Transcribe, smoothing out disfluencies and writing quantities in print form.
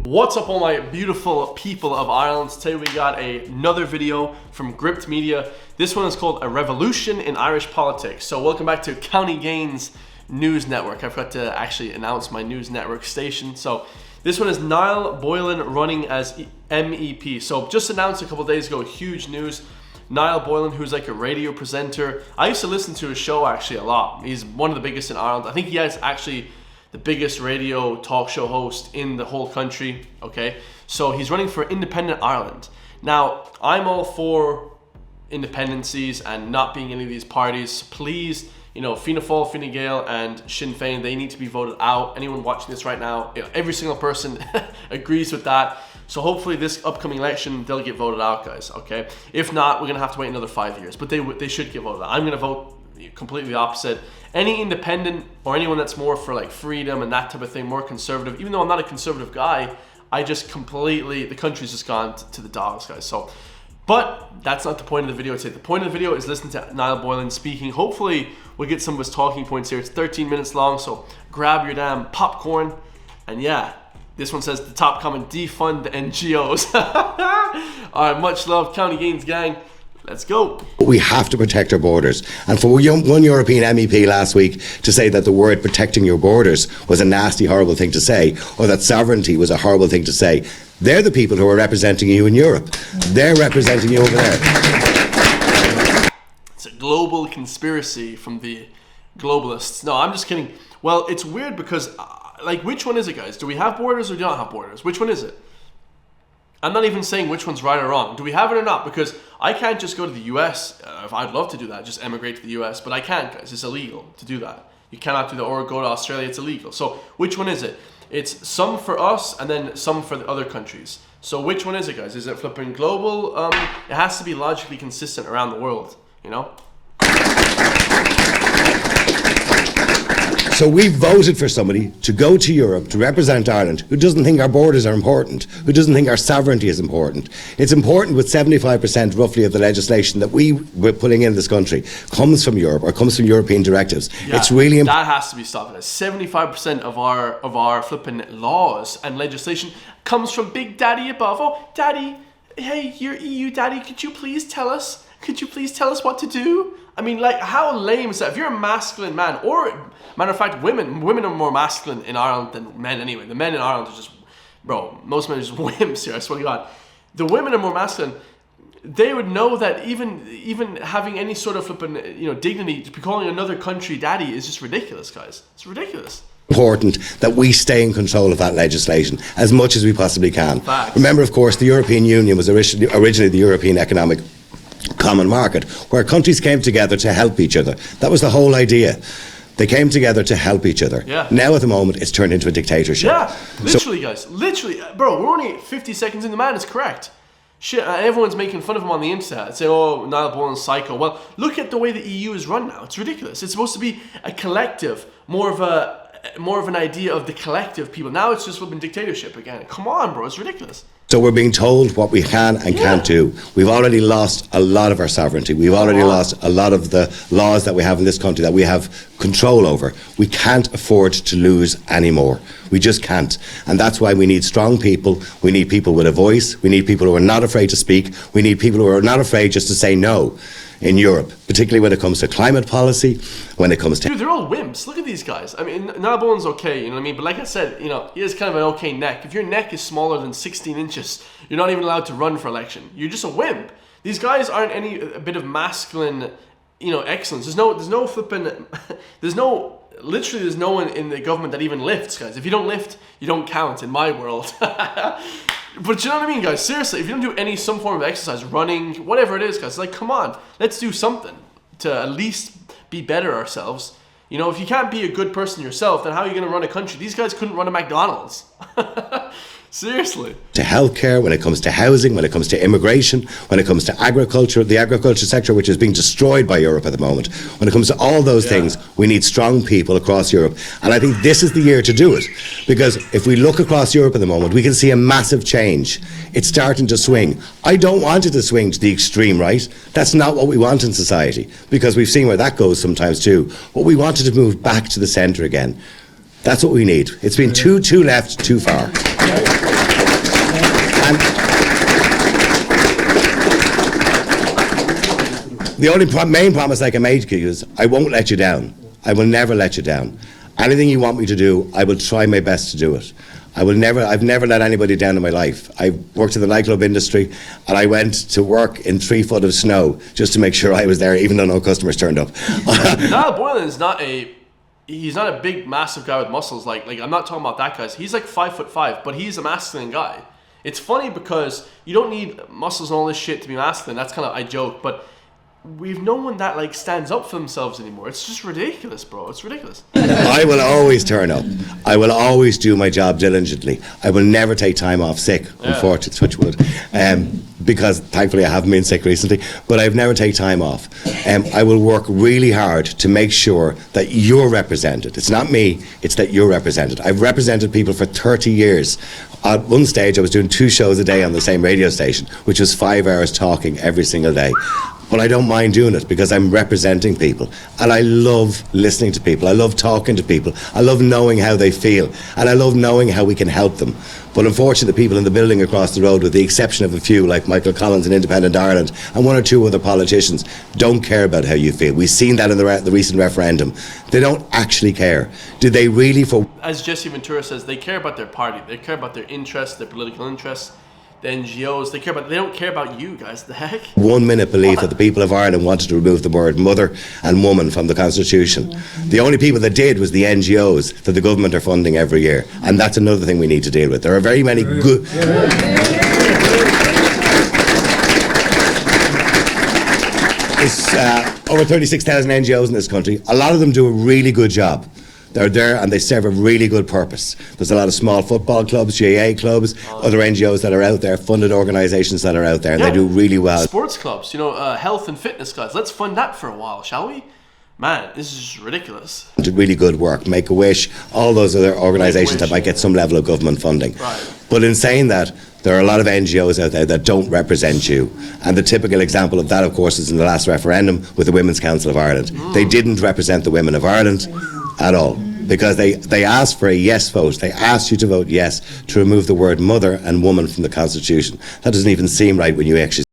What's up all my beautiful people of Ireland? Today we got another video from GRIPT Media. This one is called A Revolution in Irish Politics. So welcome back to County Gains News Network. I forgot to actually announce my news network station. So this one is Niall Boylan running as MEP. So just announced a couple days ago, huge news. Niall Boylan, who's like a radio presenter. I used to listen to his show actually a lot. He's one of the biggest in Ireland. I think he has actually the biggest radio talk show host in the whole country, okay? So he's running for Independent Ireland. Now, I'm all for independencies and not being any of these parties. Please, you know, Fianna Fáil, Fine Gael and Sinn Féin, they need to be voted out. Anyone watching this right now, you know, every single person agrees with that. So hopefully this upcoming election, they'll get voted out, guys, okay? If not, we're gonna have to wait another 5 years, but they should get voted out. I'm gonna vote completely the opposite. Any independent or anyone that's more for like freedom and that type of thing, more conservative, even though I'm not a conservative guy, I just completely, the country's just gone to the dogs, guys. So, but that's not the point of the video today. The point of the video is listening to Niall Boylan speaking. Hopefully we'll get some of his talking points here. It's 13 minutes long, so grab your damn popcorn. And yeah, this one says the top comment, defund the NGOs. All right, much love, County Gains gang. Let's go. We have to protect our borders. And for one European MEP last week to say that the word protecting your borders was a nasty, horrible thing to say, or that sovereignty was a horrible thing to say, they're the people who are representing you in Europe. They're representing you over there. It's a global conspiracy from the globalists. No, I'm just kidding. Well, it's weird because, like, which one is it, guys? Do we have borders or do we not have borders? Which one is it? I'm not even saying which one's right or wrong. Do we have it or not? Because I can't just go to the US. If I'd love to do that, just emigrate to the US, but I can't, guys. It's illegal to do that. You cannot do that, or go to Australia. It's illegal. So which one is it? It's some for us and then some for the other countries. So which one is it, guys? Is it flipping global? It has to be logically consistent around the world, you know? So we voted for somebody to go to Europe to represent Ireland who doesn't think our borders are important, who doesn't think our sovereignty is important. It's important with 75% roughly of the legislation that we're putting in this country comes from Europe or comes from European directives. Yeah, it's really that has to be stopped. 75% of our flipping laws and legislation comes from Big Daddy above. Oh, Daddy, hey, you're EU Daddy, could you please tell us? Could you please tell us what to do? I mean, like, how lame is that? If you're a masculine man, or matter of fact, women are more masculine in Ireland than men anyway. The men in Ireland are just, bro, most men are just wimps here, I swear to God. The women are more masculine. They would know that even having any sort of flipping, you know, dignity, to be calling another country daddy is just ridiculous, guys. It's ridiculous. Important that we stay in control of that legislation as much as we possibly can. Facts. Remember, of course, the European Union was originally the European Economic Common Market, where countries came together to help each other. That was the whole idea. They came together to help each other. Yeah. Now at the moment it's turned into a dictatorship. Yeah, literally, guys. Literally. Bro, we're only 50 seconds in. The man is correct. Shit, everyone's making fun of him on the internet. Say, oh, Niall Boylan's psycho. Well, look at the way the EU is run now. It's ridiculous. It's supposed to be a collective, more of an idea of the collective people. Now it's just flipping dictatorship again. Come on, bro. It's ridiculous. So we're being told what we can and can't do. We've already lost a lot of our sovereignty. We've already lost a lot of the laws that we have in this country that we have control over. We can't afford to lose any more. We just can't. And that's why we need strong people. We need people with a voice. We need people who are not afraid to speak. We need people who are not afraid just to say no in Europe, particularly when it comes to climate policy, when it comes to... Dude, they're all wimps. Look at these guys. I mean, Niall Boylan's okay, you know what I mean? But like I said, you know, he has kind of an okay neck. If your neck is smaller than 16 inches, you're not even allowed to run for election. You're just a wimp. These guys aren't a bit of masculine, you know, excellence. There's no flipping... Literally, there's no one in the government that even lifts, guys. If you don't lift, you don't count in my world. But you know what I mean, guys? Seriously, if you don't do some form of exercise, running, whatever it is, guys, like, come on, let's do something to at least be better ourselves. You know, if you can't be a good person yourself, then how are you going to run a country? These guys couldn't run a McDonald's. Seriously. To healthcare, when it comes to housing, when it comes to immigration, when it comes to agriculture, the agriculture sector, which is being destroyed by Europe at the moment. When it comes to all those things, we need strong people across Europe. And I think this is the year to do it. Because if we look across Europe at the moment, we can see a massive change. It's starting to swing. I don't want it to swing to the extreme right. That's not what we want in society. Because we've seen where that goes sometimes too. But we wanted to move back to the centre again. That's what we need. It's been too left, too far. And the only main promise I can make to you is I won't let you down. I will never let you down. Anything you want me to do, I will try my best to do it. I've never let anybody down in my life. I worked in the nightclub industry, and I went to work in 3 foot of snow just to make sure I was there, even though no customers turned up. Niall Boylan is he's not a big, massive guy with muscles. Like I'm not talking about that guy. He's like 5'5", but he's a masculine guy. It's funny because you don't need muscles and all this shit to be masculine. That's kind of, I joke, but we've no one that like stands up for themselves anymore. It's just ridiculous, bro. It's ridiculous. I will always turn up. I will always do my job diligently. I will never take time off sick, unfortunately, touch wood, because thankfully I haven't been sick recently, but I've never taken time off. I will work really hard to make sure that you're represented. It's not me, it's that you're represented. I've represented people for 30 years. At one stage I was doing 2 shows a day on the same radio station, which was 5 hours talking every single day. But I don't mind doing it because I'm representing people, and I love listening to people. I love talking to people. I love knowing how they feel, and I love knowing how we can help them. But unfortunately, the people in the building across the road, with the exception of a few like Michael Collins in Independent Ireland and 1 or 2 other politicians, don't care about how you feel. We've seen that in the recent referendum. They don't actually care. Do they really? As Jesse Ventura says, they care about their party. They care about their interests, their political interests. The NGOs, they don't care about you guys. The heck? 1 minute belief that the people of Ireland wanted to remove the word mother and woman from the Constitution. The only people that did was the NGOs that the government are funding every year, and that's another thing we need to deal with. There are very many good. There's over 36,000 NGOs in this country. A lot of them do a really good job. They're there and they serve a really good purpose. There's a lot of small football clubs, GAA clubs, other NGOs that are out there, funded organisations that are out there, and they do really well. Sports clubs, health and fitness guys. Let's fund that for a while, shall we? Man, this is just ridiculous. Did really good work. Make-A-Wish, all those other organisations that might get some level of government funding. Right. But in saying that, there are a lot of NGOs out there that don't represent you. And the typical example of that, of course, is in the last referendum with the Women's Council of Ireland. They didn't represent the women of Ireland at all, because they asked for a yes vote. They asked you to vote yes to remove the word mother and woman from the Constitution. That doesn't even seem right when you actually